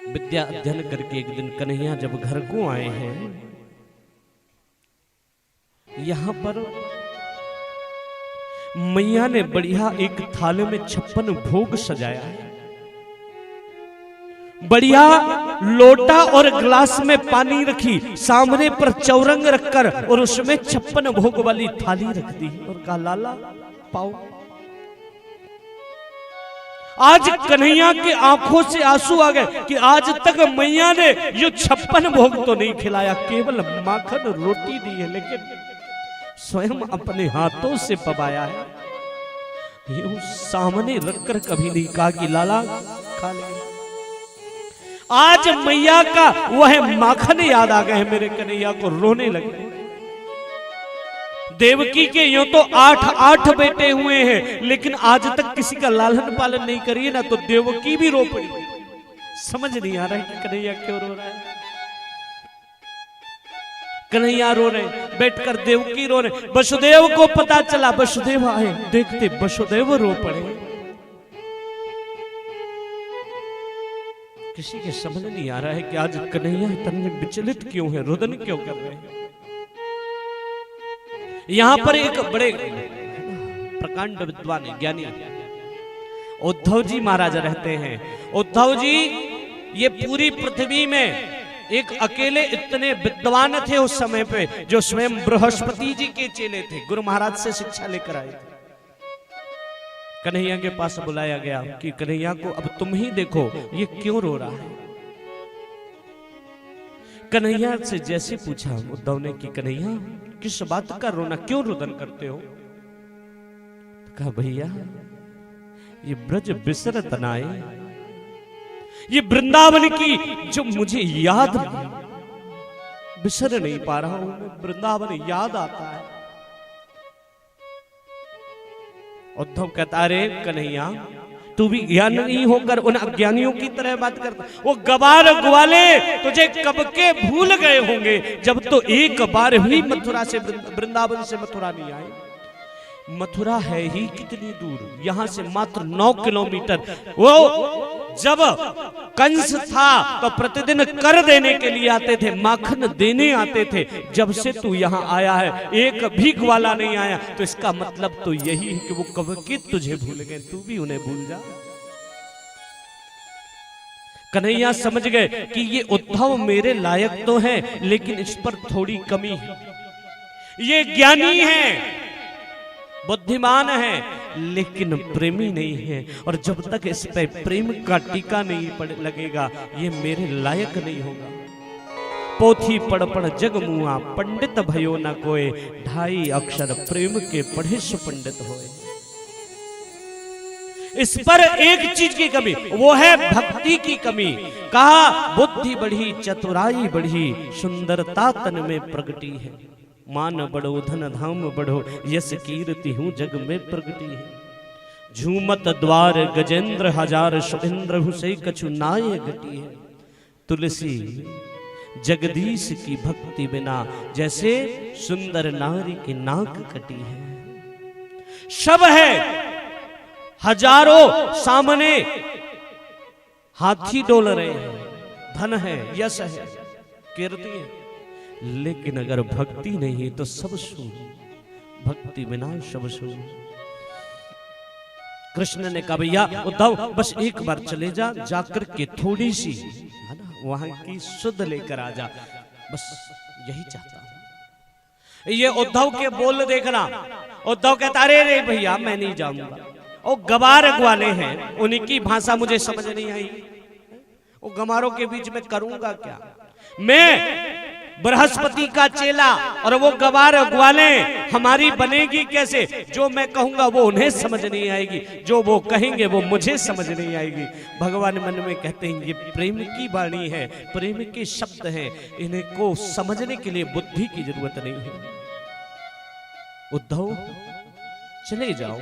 विद्या अध्ययन करके एक दिन कन्हैया जब घर को आए हैं, यहां पर मैया ने बढ़िया एक थाले में 56 भोग सजाया है। बढ़िया लोटा और गिलास में पानी रखी, सामने पर चौरंग रखकर और उसमें 56 भोग वाली थाली रख दी और कहा लाला पाओ। आज कन्हैया की आंखों से आंसू आ गए कि आज तक मैया ने ये 56 भोग तो नहीं खिलाया, केवल माखन रोटी दी है, लेकिन स्वयं अपने हाथों से पकाया है। ये सामने रखकर कभी नहीं कहा कि लाला खा ले। आज मैया का वह माखन याद आ गए, मेरे कन्हैया को रोने लगे। देवकी के यूं तो 8 बेटे हुए हैं, लेकिन आज तक किसी का लालन पालन नहीं करिए ना, तो देवकी भी रो पड़ी। समझ नहीं आ रहा है कि कन्हैया क्यों रो रहा है। कन्हैया रो रहे, बैठकर देवकी रो रहे। वसुदेव को पता चला, वसुदेव आए, देखते वसुदेव रो पड़े। किसी के समझ नहीं आ रहा है कि आज कन्हैया इतने विचलित क्यों है, रुदन क्यों कर रहे हैं। यहां पर एक बड़े प्रकांड विद्वान ज्ञानी उद्धव जी महाराज रहते हैं। उद्धव जी ये पूरी पृथ्वी में एक अकेले इतने विद्वान थे उस समय पे, जो स्वयं बृहस्पति जी के चेले थे, गुरु महाराज से शिक्षा लेकर आए थे। कन्हैया के पास बुलाया गया कि कन्हैया को अब तुम ही देखो ये क्यों रो रहा है। कन्हैया से जैसे पूछा उद्धव ने कि कन्हैया किस बात का रोना, क्यों रुदन करते हो। तो कहा भैया ये ब्रज बिसरत नाए, ये वृंदावन की जो मुझे याद बिसर नहीं पा रहा हूं, वृंदावन याद आता है। उद्धव कहता रे कन्हैया तू भी ज्ञान नहीं होकर उन अज्ञानियों की तरह बात करता। वो गवार ग्वाले तुझे कब के भूल गए होंगे, जब तो एक बार भी मथुरा से वृंदावन से मथुरा नहीं आए। मथुरा है ही कितनी दूर, यहां से मात्र 9 किलोमीटर। वो जब कंस था तो प्रतिदिन कर देने के लिए आते थे, माखन देने आते थे। जब से तू यहां आया है एक भी ग्वाला नहीं आया, तो इसका मतलब तो यही है कि वो कब के तुझे भूल गए, तू भी उन्हें भूल जा। कन्हैया समझ गए कि ये उद्धव मेरे लायक तो है, लेकिन इस पर थोड़ी कमी है। ये ज्ञानी है, बुद्धिमान है, लेकिन प्रेमी नहीं है, और जब तक इस पे प्रेम का टीका नहीं लगेगा ये मेरे लायक नहीं होगा। पोथी पढ़ पढ़ जग मुआ, पंडित भयो न कोय, 2.5 अक्षर प्रेम के पढ़े सो पंडित होए। इस पर एक चीज की कमी, वो है भक्ति की कमी। कहा बुद्धि बढ़ी चतुराई बढ़ी, सुंदरता तन में प्रगटी है। मान बढ़ो धन धाम बढ़ो, यस कीर्ति हूं जग में प्रगटी है। झूमत द्वार गजेंद्र हजार, सुरेंद्र हुसै कछु नाय गटी है। तुलसी जगदीश की भक्ति बिना, जैसे सुंदर नारी की नाक कटी है। सब है हजारों सामने, हाथी डोल रहे हैं, धन है, यश है, कीर्ति है, लेकिन अगर भक्ति नहीं है तो सब शून्य, भक्ति बिना सब शून्य। कृष्ण ने कहा भैया उद्धव बस एक बार चले जा, जाकर के थोड़ी सी है ना वहां की शुद्ध लेकर आ जा, बस यही चाहता हूं। ये उद्धव के बोल देखना। उद्धव कहता अरे भैया मैं नहीं जाऊंगा, वो गवार ग्वाले हैं, उन्हीं की भाषा मुझे समझ नहीं आई, वो गमारों के बीच में करूंगा क्या। मैं बृहस्पति का चेला और वो गवार ग्वाले, हमारी बनेगी कैसे। जो मैं कहूंगा वो उन्हें समझ नहीं आएगी, जो वो कहेंगे वो मुझे समझ नहीं आएगी। भगवान मन में कहते हैं ये प्रेम की वाणी है, प्रेम के शब्द हैं, इन्हें को समझने के लिए बुद्धि की जरूरत नहीं है। उद्धव चले जाओ।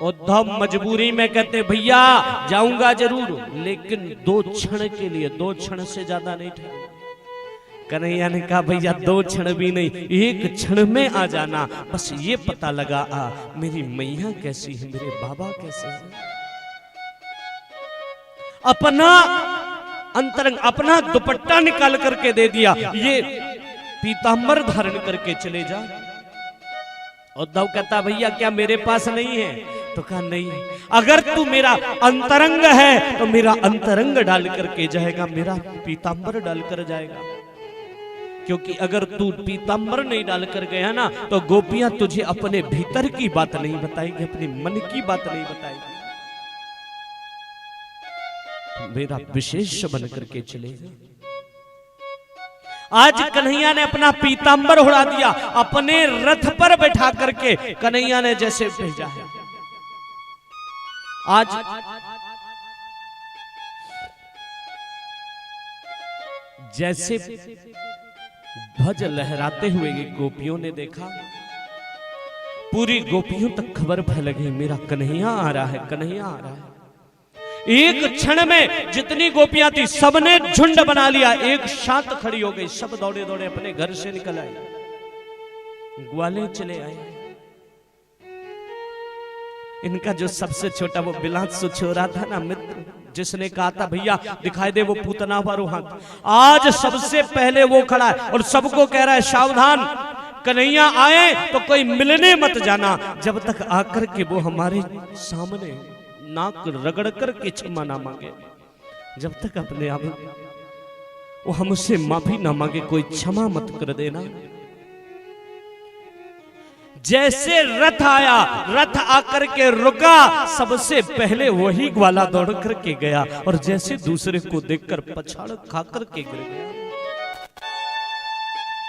उद्धव मजबूरी में कहते भैया जाऊंगा जरूर, लेकिन 2 क्षण के लिए, 2 क्षण से ज्यादा नहीं ठहरे। कन्हैया ने कहा भैया 2 क्षण भी नहीं, 1 क्षण में आ जाना, बस ये पता लगा मेरी मैया कैसी है, मेरे बाबा कैसे हैं। अपना अंतरंग, अपना दुपट्टा निकाल करके दे दिया, ये पीतांबर धारण करके चले जा। उद्धव कहता भैया क्या मेरे पास नहीं है? तो कहा नहीं, अगर तू मेरा अंतरंग है तो मेरा अंतरंग डाल करके जाएगा, मेरा पीतांबर डाल कर जाएगा। क्योंकि अगर तू पीतांबर नहीं डाल कर गया ना तो गोपियां तुझे अपने भीतर की बात नहीं बताएगी, अपने मन की बात नहीं बताएगी। मेरा विशेष बन करके चलेगा। आज कन्हैया ने अपना पीतांबर उड़ा दिया, अपने रथ पर बैठा करके कन्हैया ने जैसे भेजा है। आज जैसे ध्वज लहराते हुए गोपियों ने देखा, पूरी गोपियों तक खबर फैल गई, मेरा कन्हैया आ रहा है, कन्हैया आ रहा है। एक क्षण में जितनी गोपियां थी सबने झुंड बना लिया, एक साथ खड़ी हो गई, सब दौड़े दौड़े अपने घर से निकल आए, ग्वाले चले आए। इनका जो सबसे छोटा वो बिलात छोरा था ना मित्र, जिसने कहा था भैया दिखाई दे वो पूतना मारो हाथ, आज सबसे पहले वो खड़ा है और सबको कह रहा है सावधान, कन्हैया आए तो कोई मिलने मत जाना, जब तक आकर के वो हमारे सामने नाक रगड़ कर के क्षमा ना मांगे, जब तक अपने आप वो हमसे माफी ना मांगे, कोई क्षमा मत कर देना। जैसे रथ आया, रथ आकर के रुका, सबसे पहले वही ग्वाला दौड़ करके गया और जैसे दूसरे को देखकर पछाड़ खा करके गिर गया।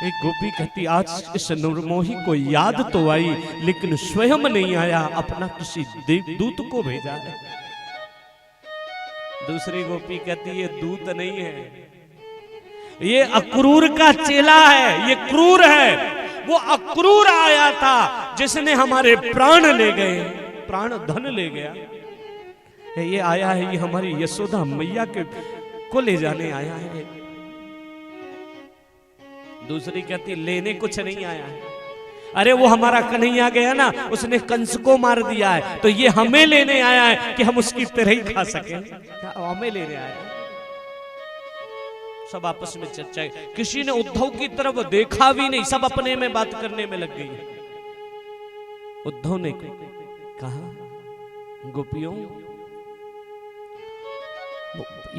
एक गोपी कहती आज इस निर्मोही को याद तो आई लेकिन स्वयं नहीं आया, अपना किसी दूत को भेजा है। दूसरी गोपी कहती ये दूत नहीं है, ये अक्रूर का चेला है, ये क्रूर है। वो अक्रूर आया था जिसने हमारे प्राण ले गए, प्राण धन ले गया। ये आया है, ये हमारी यशोदा मैया के को ले जाने आया है। दूसरी कहती लेने कुछ नहीं आया है, अरे वो हमारा कन्हैया गया ना, उसने कंस को मार दिया है, तो ये हमें लेने आया है कि हम उसकी तरह ही खा सकें, हमें लेने आया है। सब आपस में चर्चा, किसी ने उद्धव की तरफ देखा भी नहीं, सब अपने में बात करने में लग गई। उद्धव ने कहा गोपियों,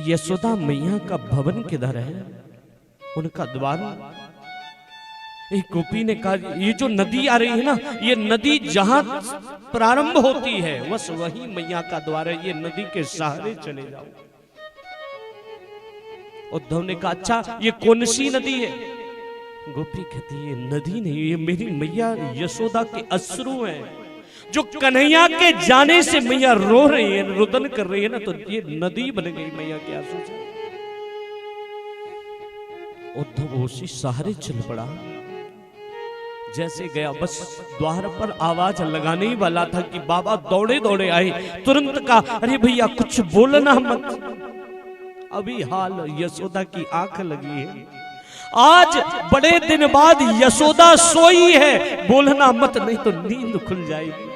यशोदा मैया का भवन किधर है, उनका द्वार। एक गोपी ने कहा ये जो नदी आ रही है ना, ये नदी जहां प्रारंभ होती है बस वही मैया का द्वार है, ये नदी के सहारे चले जाओ। उद्धव ने कहा अच्छा ये कौन सी नदी है? गोपी कहती है ये नदी नहीं, ये मेरी मैया यशोदा के अश्रु हैं, जो कन्हैया के जाने से मैया रो रही है, रुदन कर रही है ना, तो ये नदी बन गई मैया के आंसू से। उद्धव उसी सहारे चल पड़ा, जैसे गया बस द्वार पर आवाज लगाने ही वाला था कि बाबा दौड़े दौड़े आए, तुरंत कहा अरे भैया कुछ बोलना मत, अभी हाल यशोदा की आंख लगी है, आज बड़े दिन बाद यशोदा सोई है, बोलना मत नहीं तो नींद खुल जाएगी।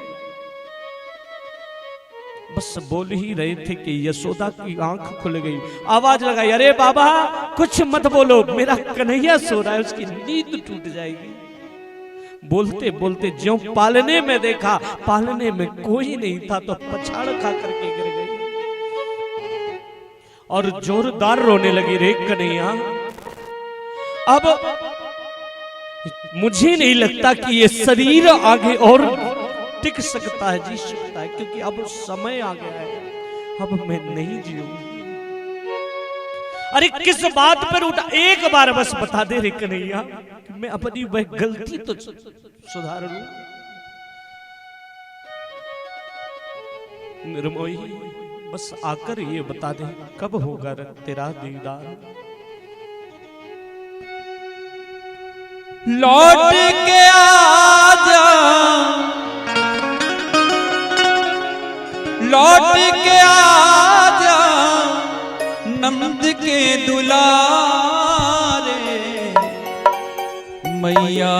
बस बोल ही रहे थे कि यशोदा की आंख खुल गई, आवाज लगाई अरे बाबा कुछ मत बोलो, मेरा कन्हैया सो रहा है, उसकी नींद टूट जाएगी। बोलते बोलते ज्यों पालने में देखा, पालने में कोई नहीं था तो पछाड़ खा करके गिर गई और जोरदार रोने लगी रे कन्हैया। अब मुझे नहीं लगता कि ये शरीर आगे और टिक सकता है, जी सकता है, क्योंकि अब समय आ गया है, अब मैं नहीं जीऊंगी। अरे किस बात पर उठा, एक बार बस बता दे रे कन्हैया, मैं अपनी वह गलती तो सुधार लूं। निर्मोही बस आकर ये बता दे कब होगा तेरा दीदार। लौट के आजा, लौट के आजा नंद के दुलारे मैया